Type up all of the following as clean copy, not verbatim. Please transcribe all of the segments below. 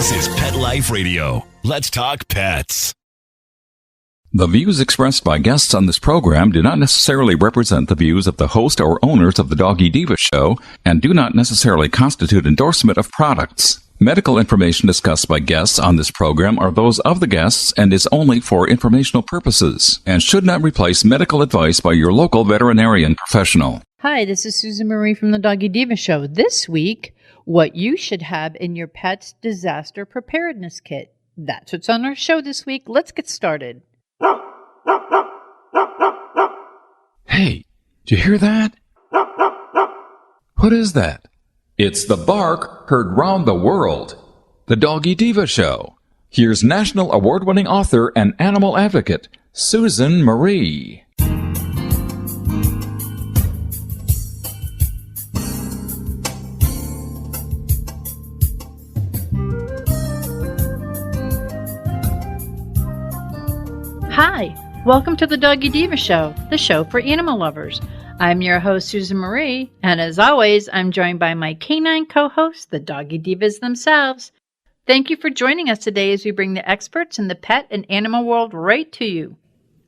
This is Pet Life Radio. Let's talk pets. The views expressed by guests on this program do not necessarily represent the views of the host or owners of the Doggy Diva show and do not necessarily constitute endorsement of products. Medical information discussed by guests on this program are those of the guests and is only for informational purposes and should not replace medical advice by your local veterinarian professional. Hi, this is Susan Marie from the Doggy Diva show. This week, what you should have in your pet's disaster preparedness kit. That's what's on our show this week. Let's get started. Hey, did you hear that? What is that? It's the bark heard round the world. The Doggy Diva show. Here's national award-winning author and animal advocate, Susan Marie. Hi, welcome to the Doggy Diva show, the show for animal lovers. I'm your host, Susan Marie, and as always, I'm joined by my canine co-hosts, the Doggy Divas themselves. Thank you for joining us today as we bring the experts in the pet and animal world right to you.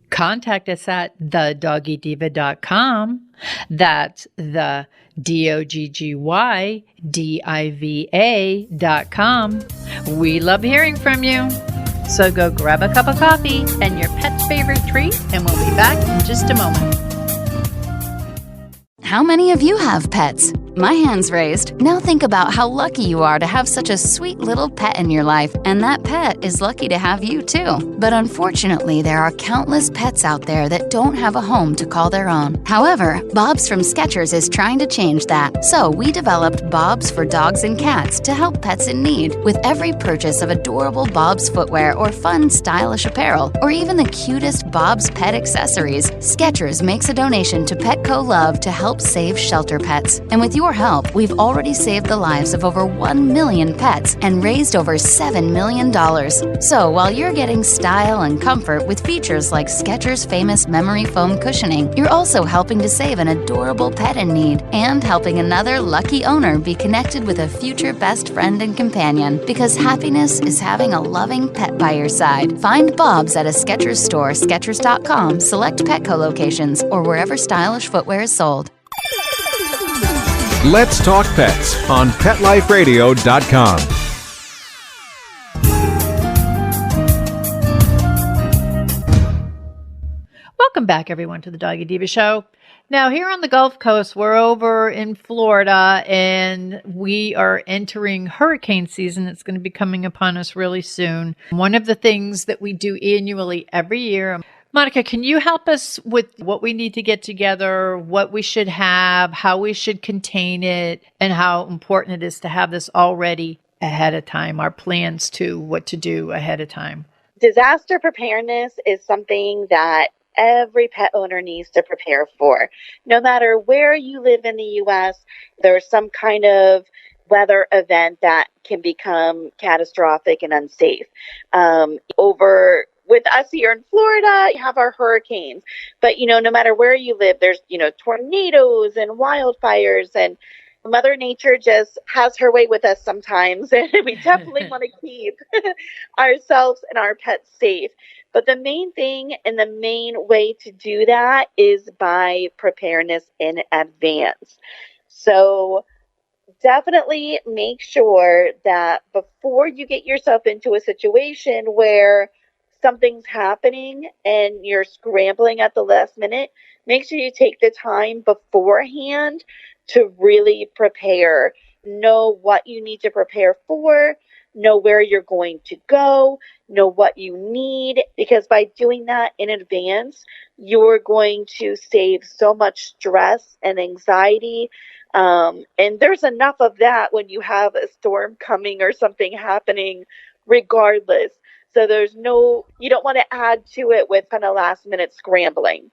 Contact us at thedoggydiva.com. That's the DOGGYDIVA.com. We love hearing from you. So go grab a cup of coffee and your pet's favorite treat, and we'll be back in just a moment. How many of you have pets? My hand's raised. Now think about how lucky you are to have such a sweet little pet in your life, and that pet is lucky to have you too. But unfortunately, there are countless pets out there that don't have a home to call their own. However, Bob's from Skechers is trying to change that. So we developed Bob's for dogs and cats to help pets in need. With every purchase of adorable Bob's footwear or fun, stylish apparel, or even the cutest Bob's pet accessories, Skechers makes a donation to Petco Love to help save shelter pets. And with your help, we've already saved the lives of over 1 million pets and raised over $7 million. So while you're getting style and comfort with features like Skechers' famous memory foam cushioning, you're also helping to save an adorable pet in need and helping another lucky owner be connected with a future best friend and companion, because happiness is having a loving pet by your side. Find Bob's at a Skechers store, Skechers.com, select Petco locations, or wherever stylish footwear is sold. Let's Talk Pets on PetLifeRadio.com. Welcome back, everyone, to the Doggy Diva show. Now, here on the Gulf Coast, we're over in Florida, and we are entering hurricane season. It's going to be coming upon us really soon. One of the things that we do annually every year, Monica, can you help us with what we need to get together, what we should have, how we should contain it, and how important it is to have this all ready ahead of time, our plans to what to do ahead of time? Disaster preparedness is something that every pet owner needs to prepare for. No matter where you live in the U.S., there's some kind of weather event that can become catastrophic and unsafe. With us here in Florida, you have our hurricanes. But, no matter where you live, there's, tornadoes and wildfires, and Mother Nature just has her way with us sometimes. And we definitely want to keep ourselves and our pets safe. But the main thing and the main way to do that is by preparedness in advance. So definitely make sure that before you get yourself into a situation where something's happening and you're scrambling at the last minute, make sure you take the time beforehand to really prepare. Know what you need to prepare for, know where you're going to go, know what you need, because by doing that in advance, you're going to save so much stress and anxiety. And there's enough of that when you have a storm coming or something happening regardless. So you don't want to add to it with kind of last minute scrambling.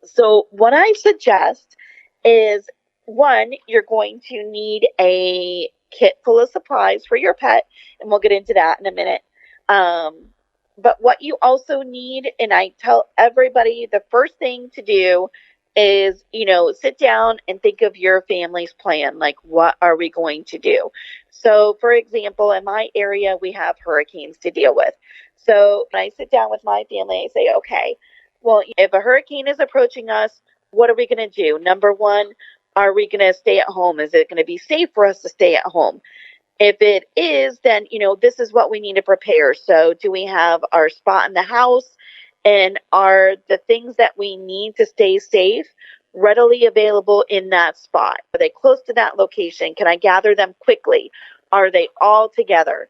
So what I suggest is, one, you're going to need a kit full of supplies for your pet, and we'll get into that in a minute. But what you also need, and I tell everybody, the first thing to do is, sit down and think of your family's plan. Like, what are we going to do? So, for example, in my area, we have hurricanes to deal with. So when I sit down with my family, I say, okay, well, if a hurricane is approaching us, what are we going to do? Number one, are we going to stay at home? Is it going to be safe for us to stay at home? If it is, then, this is what we need to prepare. So do we have our spot in the house? And are the things that we need to stay safe readily available in that spot? Are they close to that location? Can I gather them quickly? Are they all together?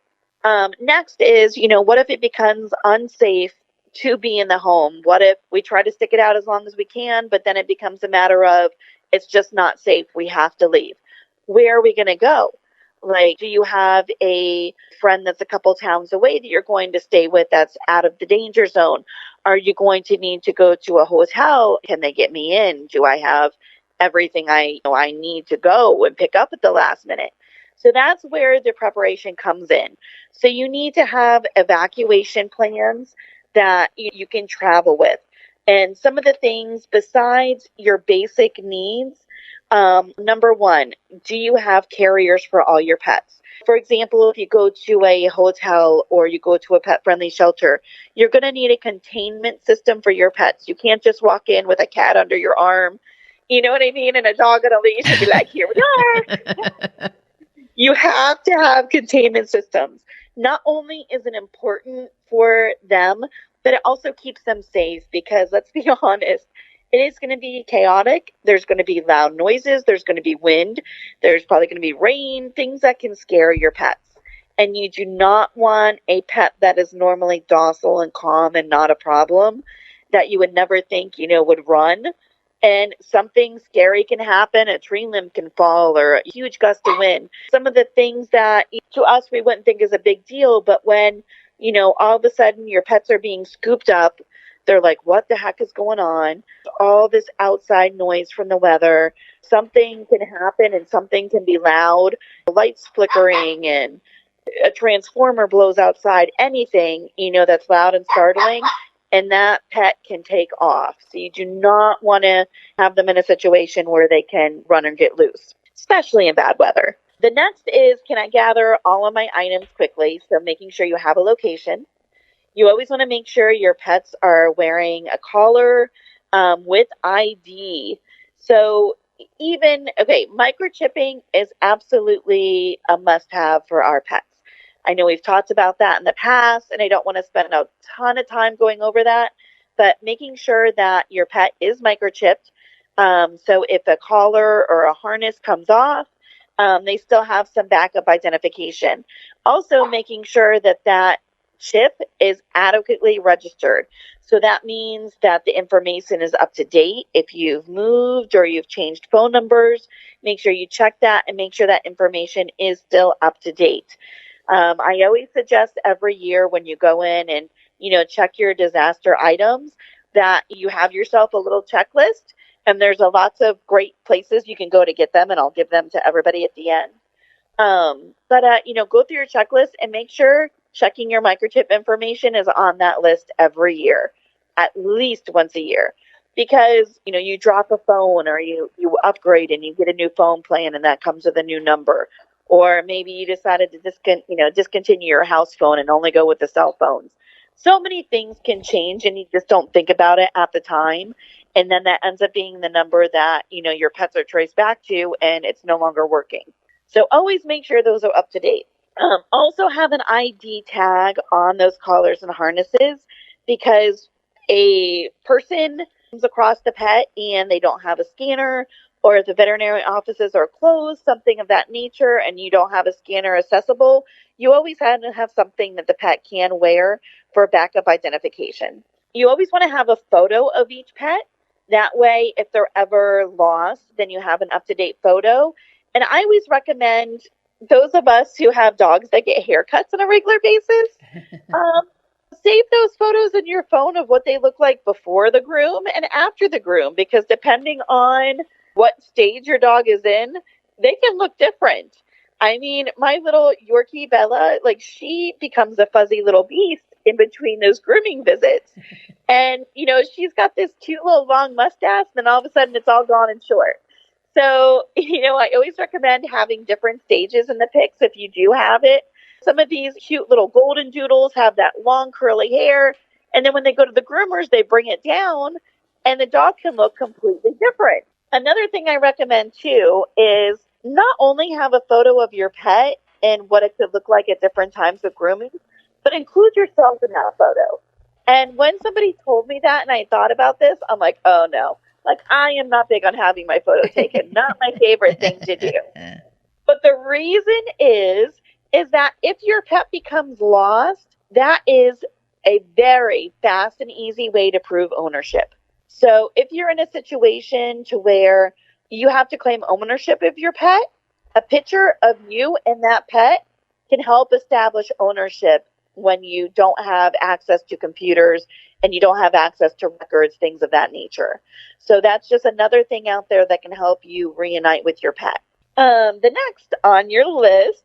Next is, what if it becomes unsafe to be in the home? What if we try to stick it out as long as we can, but then it becomes a matter of it's just not safe. We have to leave. Where are we going to go? Like, do you have a friend that's a couple towns away that you're going to stay with that's out of the danger zone? Are you going to need to go to a hotel? Can they get me in? Do I have everything I need to go and pick up at the last minute? So that's where the preparation comes in. So you need to have evacuation plans that you can travel with. And some of the things besides your basic needs, number one, do you have carriers for all your pets? For example, if you go to a hotel or you go to a pet-friendly shelter, you're going to need a containment system for your pets. You can't just walk in with a cat under your arm, you know what I mean, and a dog on a leash and be like, here we are. You have to have containment systems. Not only is it important for them, but it also keeps them safe because, let's be honest, it is going to be chaotic. There's going to be loud noises. There's going to be wind. There's probably going to be rain, things that can scare your pets. And you do not want a pet that is normally docile and calm and not a problem that you would never think, would run. And something scary can happen. A tree limb can fall or a huge gust of wind. Some of the things that to us we wouldn't think is a big deal, but when, all of a sudden your pets are being scooped up, they're like, what the heck is going on? All this outside noise from the weather. Something can happen and something can be loud. Lights flickering and a transformer blows outside. Anything, that's loud and startling. And that pet can take off. So you do not want to have them in a situation where they can run or get loose, especially in bad weather. The next is, can I gather all of my items quickly? So making sure you have a location. You always want to make sure your pets are wearing a collar with ID. So microchipping is absolutely a must-have for our pets. I know we've talked about that in the past, and I don't want to spend a ton of time going over that, but making sure that your pet is microchipped. So if a collar or a harness comes off, they still have some backup identification. Also making sure that chip is adequately registered. So that means that the information is up to date. If you've moved or you've changed phone numbers, make sure you check that and make sure that information is still up to date. I always suggest every year when you go in and, check your disaster items that you have yourself a little checklist, and there's lots of great places you can go to get them, and I'll give them to everybody at the end. Go through your checklist and make sure checking your microchip information is on that list every year, at least once a year. Because, you drop a phone or you upgrade and you get a new phone plan and that comes with a new number. Or maybe you decided to discontinue your house phone and only go with the cell phones. So many things can change and you just don't think about it at the time. And then that ends up being the number that, your pets are traced back to and it's no longer working. So always make sure those are up to date. Also have an ID tag on those collars and harnesses, because a person comes across the pet and they don't have a scanner, or if the veterinary offices are closed, something of that nature, and you don't have a scanner accessible, you always have to have something that the pet can wear for backup identification. You always want to have a photo of each pet. That way, if they're ever lost, then you have an up-to-date photo. And I always recommend those of us who have dogs that get haircuts on a regular basis, save those photos in your phone of what they look like before the groom and after the groom, because depending on what stage your dog is in, they can look different. I mean, my little Yorkie Bella, she becomes a fuzzy little beast in between those grooming visits. And, she's got this cute little long mustache, and then all of a sudden it's all gone and short. So, I always recommend having different stages in the pics if you do have it. Some of these cute little golden doodles have that long curly hair. And then when they go to the groomers, they bring it down and the dog can look completely different. Another thing I recommend too is not only have a photo of your pet and what it could look like at different times of grooming, but include yourself in that photo. And when somebody told me that and I thought about this, I'm like, oh no, like I am not big on having my photo taken. Not my favorite thing to do. But the reason is that if your pet becomes lost, that is a very fast and easy way to prove ownership. So if you're in a situation to where you have to claim ownership of your pet, a picture of you and that pet can help establish ownership when you don't have access to computers and you don't have access to records, things of that nature. So that's just another thing out there that can help you reunite with your pet. The next on your list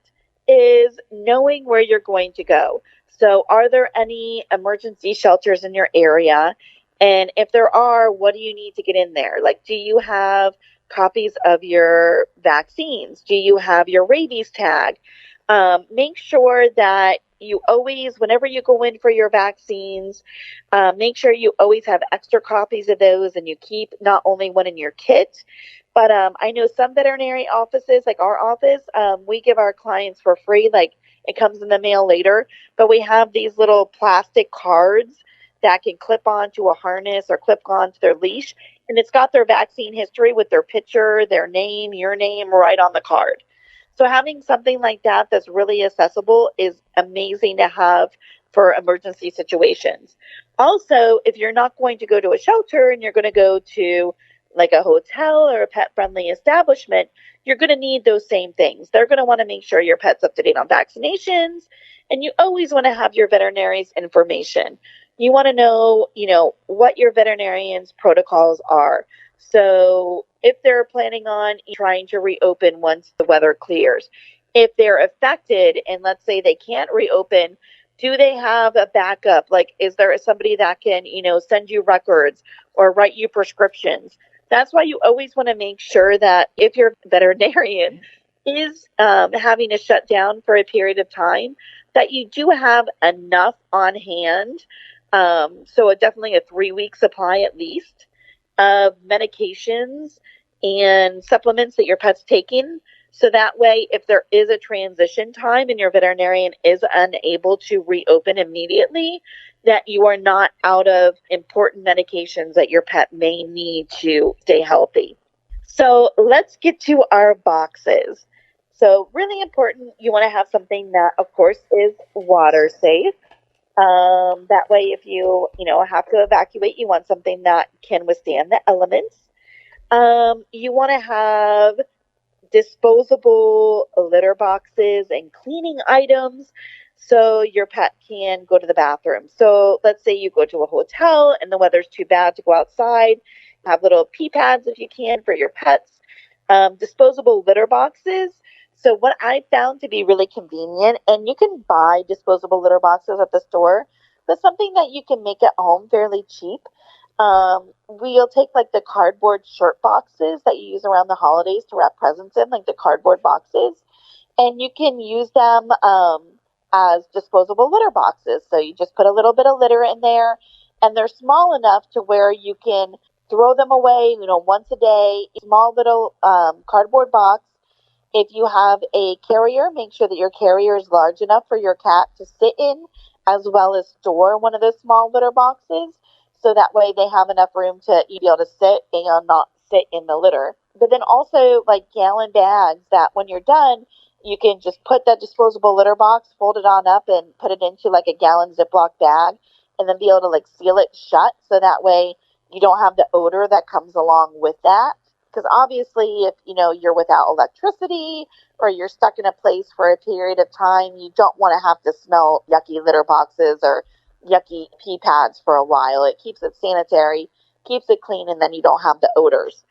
is knowing where you're going to go. So are there any emergency shelters in your area? And if there are, what do you need to get in there? Like, do you have copies of your vaccines? Do you have your rabies tag? Make sure that you always, whenever you go in for your vaccines, make sure you always have extra copies of those and you keep not only one in your kit, but I know some veterinary offices, like our office, we give our clients for free, like it comes in the mail later, but we have these little plastic cards that can clip onto a harness or clip onto their leash. And it's got their vaccine history with their picture, their name, your name right on the card. So having something like that that's really accessible is amazing to have for emergency situations. Also, if you're not going to go to a shelter and you're going to go to like a hotel or a pet-friendly establishment, you're going to need those same things. They're going to want to make sure your pet's up to date on vaccinations, and you always want to have your veterinarian's information. You want to know, what your veterinarian's protocols are. So if they're planning on trying to reopen once the weather clears, if they're affected and let's say they can't reopen, do they have a backup? Like, is there somebody that can, send you records or write you prescriptions? That's why you always want to make sure that if your veterinarian is having to shut down for a period of time, that you do have enough on hand. So definitely a 3-week supply at least of medications and supplements that your pet's taking. So that way, if there is a transition time and your veterinarian is unable to reopen immediately, that you are not out of important medications that your pet may need to stay healthy. So let's get to our boxes. So really important, you want to have something that, of course, is water safe. That way, if you have to evacuate, you want something that can withstand the elements. You want to have disposable litter boxes and cleaning items so your pet can go to the bathroom. So let's say you go to a hotel and the weather's too bad to go outside. Have little pee pads if you can for your pets. Disposable litter boxes. So what I found to be really convenient, and you can buy disposable litter boxes at the store, but something that you can make at home fairly cheap. We'll take like the cardboard shirt boxes that you use around the holidays to wrap presents in, like the cardboard boxes, and you can use them as disposable litter boxes. So you just put a little bit of litter in there, and they're small enough to where you can throw them away, once a day. Small little cardboard box. If you have a carrier, make sure that your carrier is large enough for your cat to sit in, as well as store one of those small litter boxes. So that way they have enough room to be able to sit and not sit in the litter. But then also like gallon bags that when you're done, you can just put that disposable litter box, fold it on up and put it into like a gallon Ziploc bag and then be able to like seal it shut. So that way you don't have the odor that comes along with that. Because obviously if, you're without electricity or you're stuck in a place for a period of time, you don't want to have to smell yucky litter boxes or yucky pee pads for a while. It keeps it sanitary, keeps it clean, and then you don't have the odors.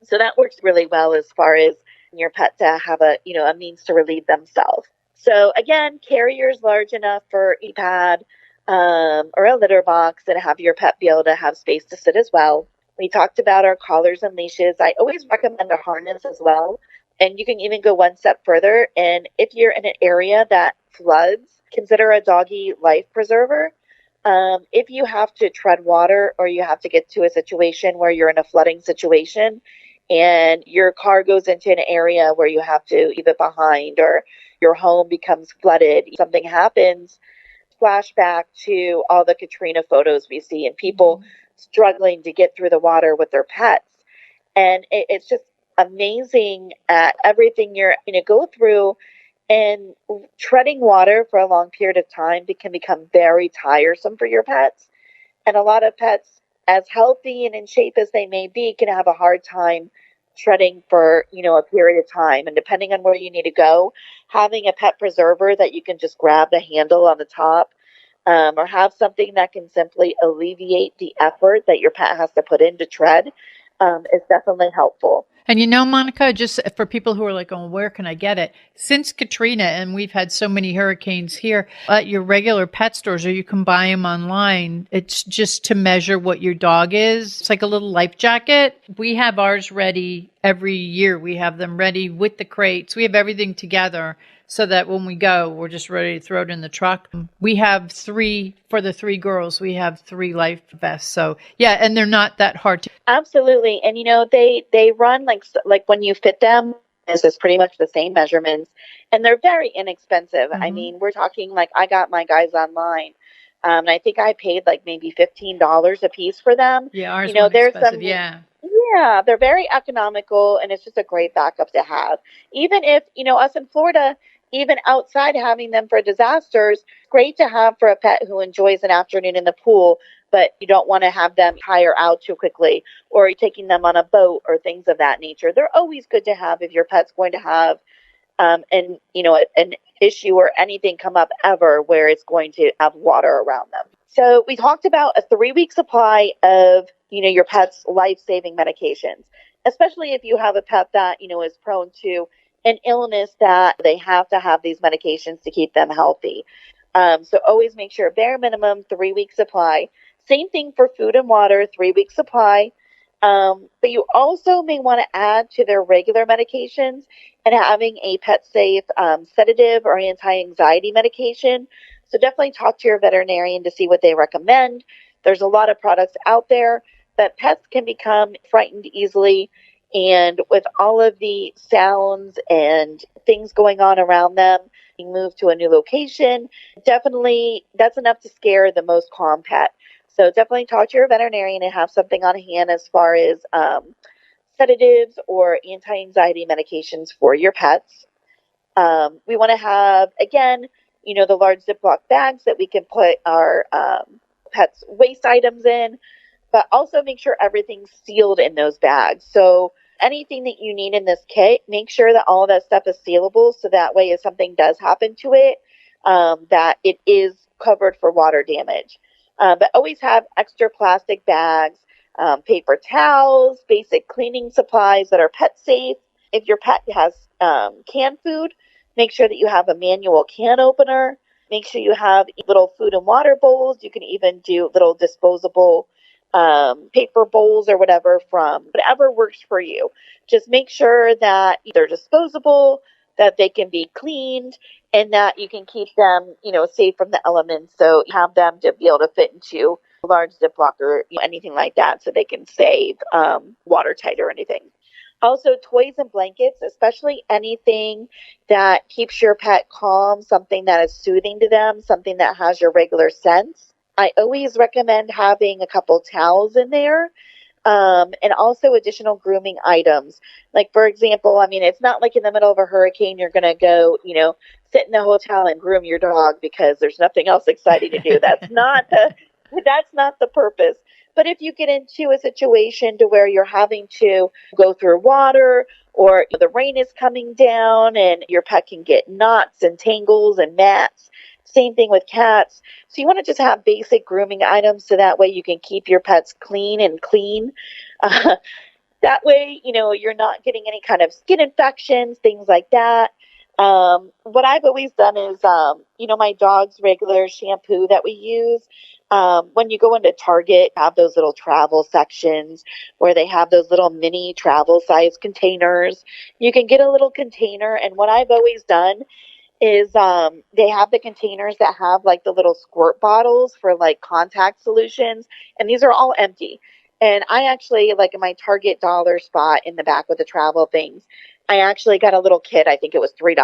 So that works really well as far as your pet to have a means to relieve themselves. So again, carriers large enough for pee pad, or a litter box, and have your pet be able to have space to sit as well. We talked about our collars and leashes. I always recommend a harness as well. And you can even go one step further. And if you're in an area that floods, consider a doggy life preserver. If you have to tread water or you have to get to a situation where you're in a flooding situation and your car goes into an area where you have to leave it behind, or your home becomes flooded, something happens, flashback to all the Katrina photos we see and people struggling to get through the water with their pets. And it's just amazing at everything you're going to go through. And treading water for a long period of time can become very tiresome for your pets. And a lot of pets, as healthy and in shape as they may be, can have a hard time treading for, a period of time. And depending on where you need to go, having a pet preserver that you can just grab the handle on the top, or have something that can simply alleviate the effort that your pet has to put in to tread, is definitely helpful. And Monica, just for people who are like, oh, where can I get it? Since Katrina, and we've had so many hurricanes here, at your regular pet stores, or you can buy them online. It's just to measure what your dog is. It's like a little life jacket. We have ours ready every year. We have them ready with the crates. We have everything together so that when we go, we're just ready to throw it in the truck. We have 3 for the 3 girls. We have 3 life vests. So yeah, and they're not that hard to. Absolutely. And they run like when you fit them, this is pretty much the same measurements, and they're very inexpensive. I mean, we're talking like I got my guys online. And I think I paid like maybe $15 a piece for them. Yeah, ours weren't expensive. Yeah, they're very economical, and it's just a great backup to have. Even if, us in Florida, even outside having them for disasters, great to have for a pet who enjoys an afternoon in the pool, but you don't want to have them tire out too quickly, or taking them on a boat or things of that nature. They're always good to have if your pet's going to have an issue or anything come up ever where it's going to have water around them. So we talked about a 3-week supply of, your pet's life-saving medications, especially if you have a pet that, is prone to an illness that they have to have these medications to keep them healthy. So always make sure bare minimum 3-week supply. Same thing for food and water, 3-week supply. But you also may want to add to their regular medications and having a pet safe sedative or anti-anxiety medication. So definitely talk to your veterinarian to see what they recommend. There's a lot of products out there, but pets can become frightened easily. And with all of the sounds and things going on around them, being moved to a new location, definitely that's enough to scare the most calm pet. So definitely talk to your veterinarian and have something on hand as far as sedatives or anti-anxiety medications for your pets. We want to have, again, the large Ziploc bags that we can put our pets' waste items in, but also make sure everything's sealed in those bags. So anything that you need in this kit, make sure that all of that stuff is sealable, so that way if something does happen to it, that it is covered for water damage. But always have extra plastic bags, paper towels, basic cleaning supplies that are pet safe. If your pet has canned food, make sure that you have a manual can opener. Make sure you have little food and water bowls. You can even do little disposable paper bowls or whatever, from whatever works for you. Just make sure that they're disposable, that they can be cleaned, and that you can keep them, safe from the elements. So you have them to be able to fit into a large Ziploc or anything like that, so they can stay watertight or anything. Also, toys and blankets, especially anything that keeps your pet calm, something that is soothing to them, something that has your regular scents. I always recommend having a couple towels in there, and also additional grooming items. Like, for example, it's not like in the middle of a hurricane, you're going to go, sit in the hotel and groom your dog because there's nothing else exciting to do. That's not the purpose. But if you get into a situation to where you're having to go through water, or the rain is coming down and your pet can get knots and tangles and mats, same thing with cats. So you want to just have basic grooming items, so that way you can keep your pets clean and clean. That way, you're not getting any kind of skin infections, things like that. What I've always done is, my dog's regular shampoo that we use. When you go into Target, have those little travel sections where they have those little mini travel size containers. You can get a little container, and what I've always done is they have the containers that have like the little squirt bottles for like contact solutions, and these are all empty. And I actually, like in my Target dollar spot in the back with the travel things, I actually got a little kit. I think it was $3,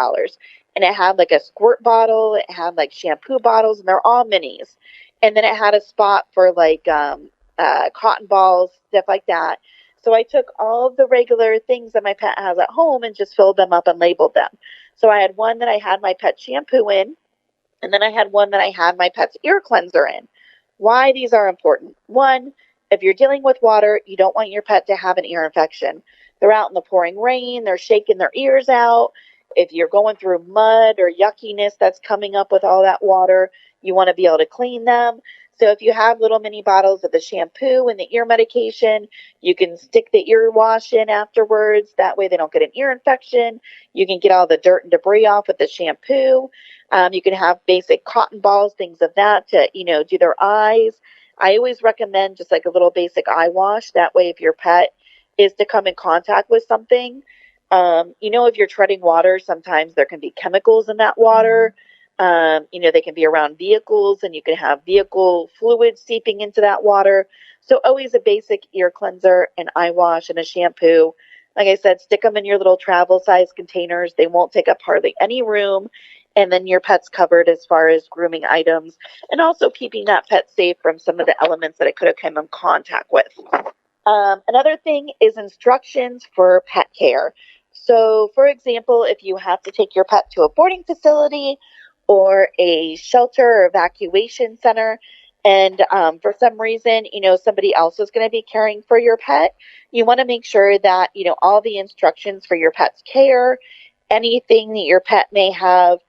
and it had like a squirt bottle, it had like shampoo bottles, and they're all minis. And then it had a spot for like cotton balls, stuff like that. So I took all of the regular things that my pet has at home and just filled them up and labeled them. So I had one that I had my pet shampoo in, and then I had one that I had my pet's ear cleanser in. Why these are important. One, if you're dealing with water, you don't want your pet to have an ear infection. They're out in the pouring rain, they're shaking their ears out. If you're going through mud or yuckiness that's coming up with all that water, you want to be able to clean them. So if you have little mini bottles of the shampoo and the ear medication, you can stick the ear wash in afterwards. That way they don't get an ear infection. You can get all the dirt and debris off with the shampoo. You can have basic cotton balls, things of that to, do their eyes. I always recommend just like a little basic eye wash. That way, if your pet is to come in contact with something, if you're treading water, sometimes there can be chemicals in that water. They can be around vehicles, and you can have vehicle fluids seeping into that water. So always a basic ear cleanser, an eye wash, and a shampoo. Like I said, stick them in your little travel size containers. They won't take up hardly any room. And then your pet's covered as far as grooming items, and also keeping that pet safe from some of the elements that it could have come in contact with. Another thing is instructions for pet care. So, for example, if you have to take your pet to a boarding facility or a shelter or evacuation center, and for some reason, somebody else is going to be caring for your pet, you want to make sure that, all the instructions for your pet's care, anything that your pet may have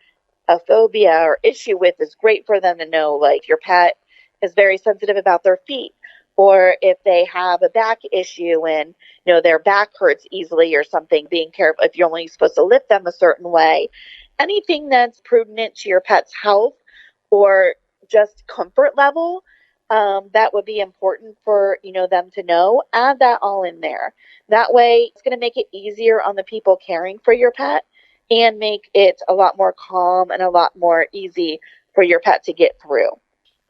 a phobia or issue with, is great for them to know. Like, your pet is very sensitive about their feet, or if they have a back issue and their back hurts easily or something, being careful if you're only supposed to lift them a certain way. Anything that's prudent to your pet's health or just comfort level, that would be important for them to know. Add that all in there. That way it's going to make it easier on the people caring for your pet and make it a lot more calm and a lot more easy for your pet to get through.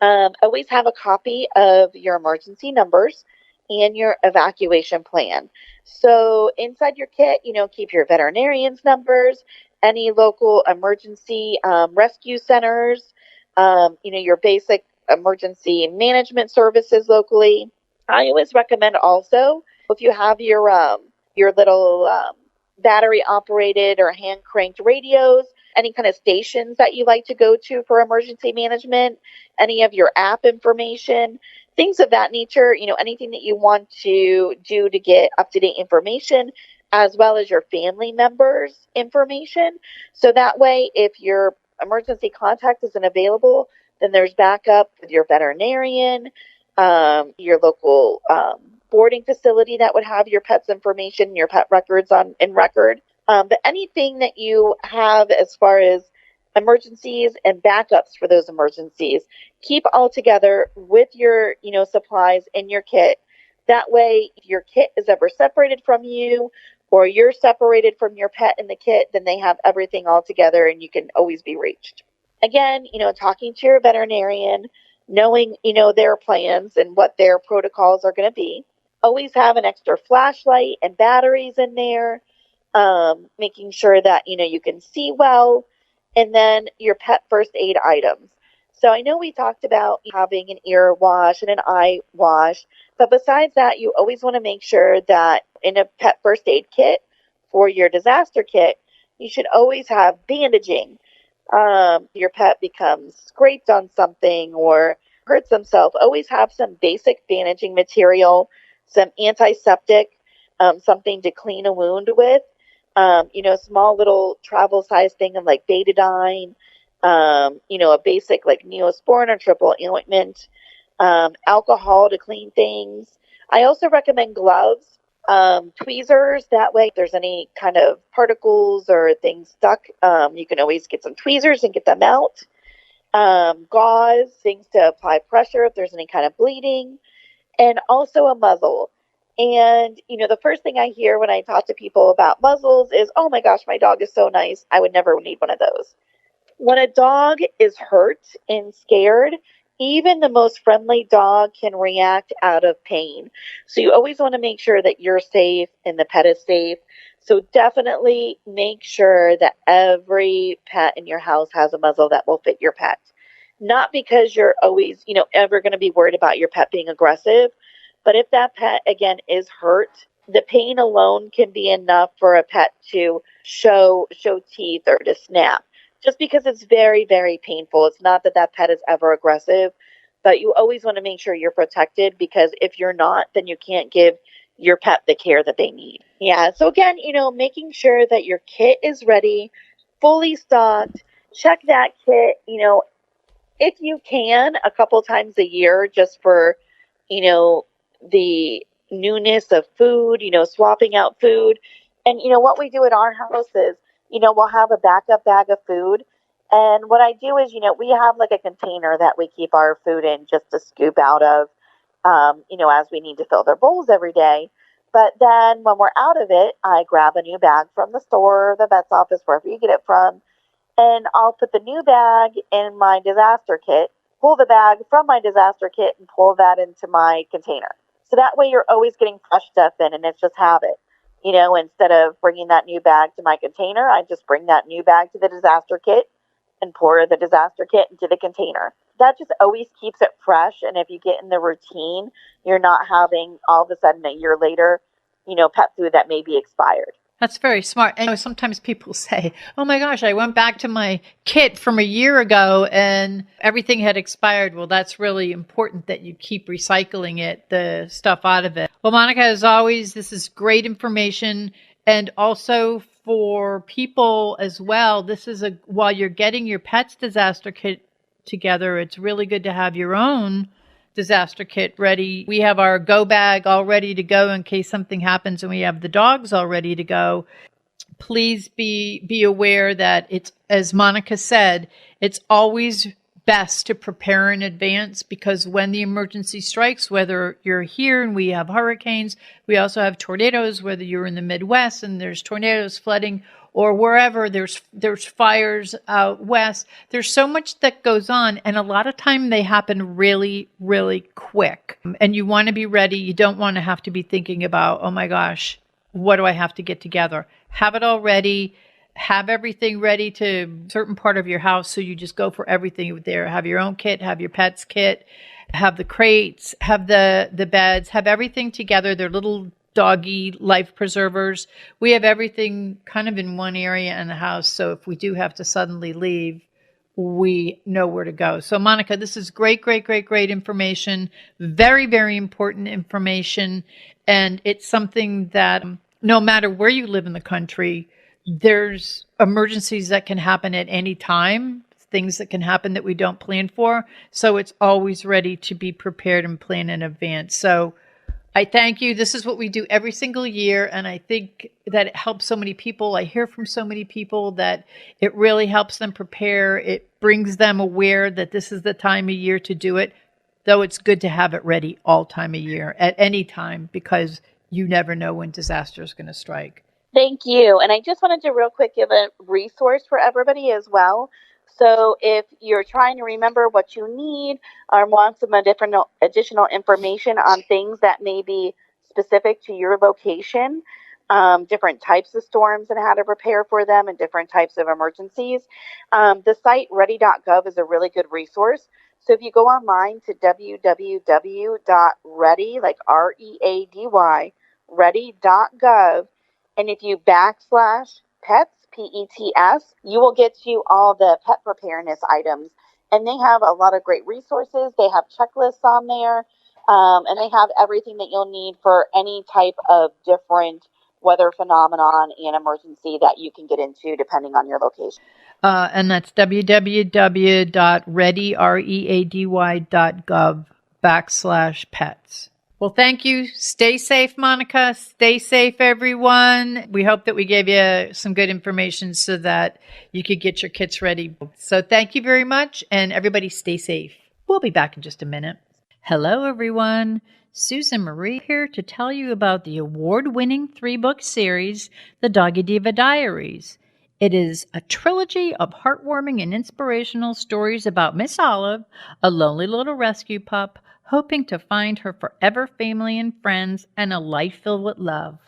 Always have a copy of your emergency numbers and your evacuation plan. So inside your kit, keep your veterinarian's numbers, any local emergency rescue centers, your basic emergency management services locally. I always recommend also, if you have your little battery operated or hand cranked radios, any kind of stations that you like to go to for emergency management, any of your app information, things of that nature, anything that you want to do to get up-to-date information, as well as your family members' information. So that way, if your emergency contact isn't available, then there's backup with your veterinarian, your local boarding facility that would have your pet's information, your pet records in record. But anything that you have as far as emergencies and backups for those emergencies, keep all together with your, supplies in your kit. That way, if your kit is ever separated from you or you're separated from your pet in the kit, then they have everything all together and you can always be reached. Again, talking to your veterinarian, knowing, their plans and what their protocols are going to be. Always have an extra flashlight and batteries in there, making sure that, you can see well, and then your pet first aid items. So I know we talked about having an ear wash and an eye wash, but besides that, you always want to make sure that in a pet first aid kit for your disaster kit, you should always have bandaging. Your pet becomes scraped on something or hurts themselves, always have some basic bandaging material, some antiseptic, something to clean a wound with, small little travel size thing of like betadine, a basic like Neosporin or triple ointment, alcohol to clean things. I also recommend gloves Tweezers. That way, if there's any kind of particles or things stuck, you can always get some tweezers and get them out. Gauze, things to apply pressure if there's any kind of bleeding, and also a muzzle. And, the first thing I hear when I talk to people about muzzles is, oh my gosh, my dog is so nice. I would never need one of those. When a dog is hurt and scared, even the most friendly dog can react out of pain. So you always want to make sure that you're safe and the pet is safe. So definitely make sure that every pet in your house has a muzzle that will fit your pet. Not because you're always, ever going to be worried about your pet being aggressive, but if that pet, again, is hurt, the pain alone can be enough for a pet to show teeth or to snap. Just because it's very, very painful. It's not that pet is ever aggressive, but you always want to make sure you're protected, because if you're not, then you can't give your pet the care that they need. Yeah. So again, making sure that your kit is ready, fully stocked. Check that kit, if you can, a couple times a year, just for, the newness of food, swapping out food. And, what we do at our house is, we'll have a backup bag of food. And what I do is, we have like a container that we keep our food in just to scoop out of, as we need to fill their bowls every day. But then when we're out of it, I grab a new bag from the store, the vet's office, wherever you get it from. And I'll put the new bag in my disaster kit, pull the bag from my disaster kit and pull that into my container. So that way you're always getting fresh stuff in, and it's just habit. Instead of bringing that new bag to my container, I just bring that new bag to the disaster kit and pour the disaster kit into the container. That just always keeps it fresh. And if you get in the routine, you're not having all of a sudden a year later, pet food that may be expired. That's very smart. And sometimes people say, oh my gosh, I went back to my kit from a year ago and everything had expired. Well, that's really important that you keep recycling it, the stuff out of it. Well, Monica, as always, this is great information. And also for people as well, this is while you're getting your pet's disaster kit together, it's really good to have your own disaster kit ready. We have our go bag all ready to go in case something happens, and we have the dogs all ready to go. Please be aware that it's, as Monica said, it's always best to prepare in advance, because when the emergency strikes, whether you're here and we have hurricanes, we also have tornadoes, whether you're in the Midwest and there's tornadoes, flooding, or wherever there's fires out west. There's so much that goes on, and a lot of time they happen really, really quick. And you want to be ready. You don't want to have to be thinking about, oh my gosh, what do I have to get together? Have it all ready. Have everything ready to a certain part of your house, so you just go for everything there. Have your own kit, have your pet's kit, have the crates, have the beds, have everything together. They're little doggy life preservers. We have everything kind of in one area in the house, so if we do have to suddenly leave, we know where to go. So Monica, this is great information. Very, very important information. And it's something that no matter where you live in the country, there's emergencies that can happen at any time, things that can happen that we don't plan for. So it's always ready to be prepared and plan in advance. So I thank you. This is what we do every single year. And I think that it helps so many people. I hear from so many people that it really helps them prepare. It brings them aware that this is the time of year to do it, though it's good to have it ready all time of year at any time, because you never know when disaster is going to strike. Thank you. And I just wanted to real quick give a resource for everybody as well. So if you're trying to remember what you need or want some additional information on things that may be specific to your location, different types of storms and how to prepare for them, and different types of emergencies, the site ready.gov is a really good resource. So if you go online to www.ready, like READY, ready.gov, and if you / pets, PETS, you will get to all the pet preparedness items. And they have a lot of great resources. They have checklists on there, and they have everything that you'll need for any type of different weather phenomenon and emergency that you can get into depending on your location. And that's www.ready.gov /pets. Well, thank you. Stay safe, Monica. Stay safe, everyone. We hope that we gave you some good information so that you could get your kits ready. So thank you very much, and everybody stay safe. We'll be back in just a minute. Hello, everyone. Susan Marie here to tell you about the award-winning 3-book series, The Doggy Diva Diaries. It is a trilogy of heartwarming and inspirational stories about Miss Olive, a lonely little rescue pup, hoping to find her forever family and friends and a life filled with love.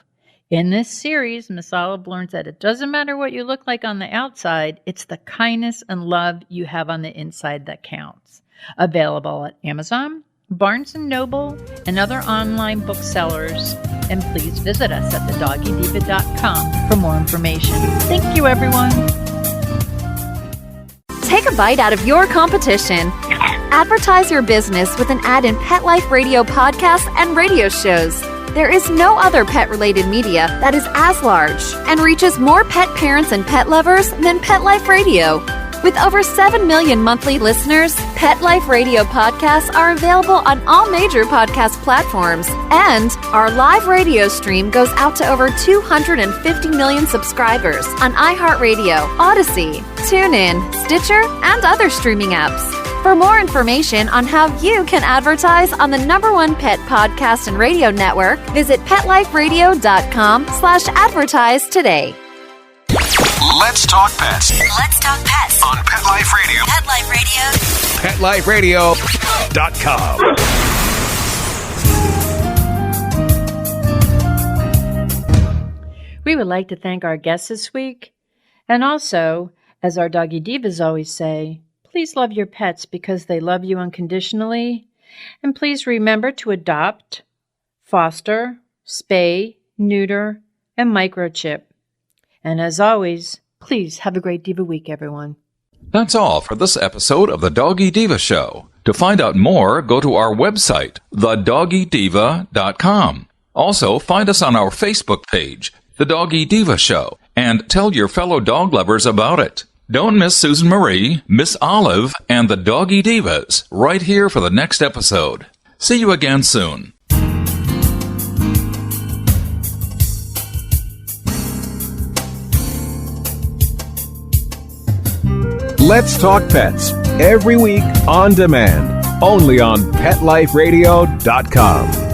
In this series, Miss Olive learns that it doesn't matter what you look like on the outside, it's the kindness and love you have on the inside that counts. Available at Amazon, Barnes & Noble, and other online booksellers. And please visit us at thedoggydiva.com for more information. Thank you, everyone. Take a bite out of your competition. Advertise your business with an ad in Pet Life Radio podcasts and radio shows. There is no other pet-related media that is as large and reaches more pet parents and pet lovers than Pet Life Radio. With over 7 million monthly listeners, Pet Life Radio podcasts are available on all major podcast platforms, and our live radio stream goes out to over 250 million subscribers on iHeartRadio, Odyssey, TuneIn, Stitcher, and other streaming apps. For more information on how you can advertise on the #1 pet podcast and radio network, visit PetLifeRadio.com/advertise today. Let's talk pets Let's talk pets on Pet Life Radio. Pet Life Radio. PetLifeRadio.com. We would like to thank our guests this week. And also, as our Doggy Divas always say, please love your pets because they love you unconditionally. And please remember to adopt, foster, spay, neuter, and microchip. And as always, please have a great Diva week, everyone. That's all for this episode of The Doggy Diva Show. To find out more, go to our website, thedoggydiva.com. Also, find us on our Facebook page, The Doggy Diva Show, and tell your fellow dog lovers about it. Don't miss Susan Marie, Miss Olive, and the Doggy Divas right here for the next episode. See you again soon. Let's Talk Pets, every week on demand, only on PetLifeRadio.com.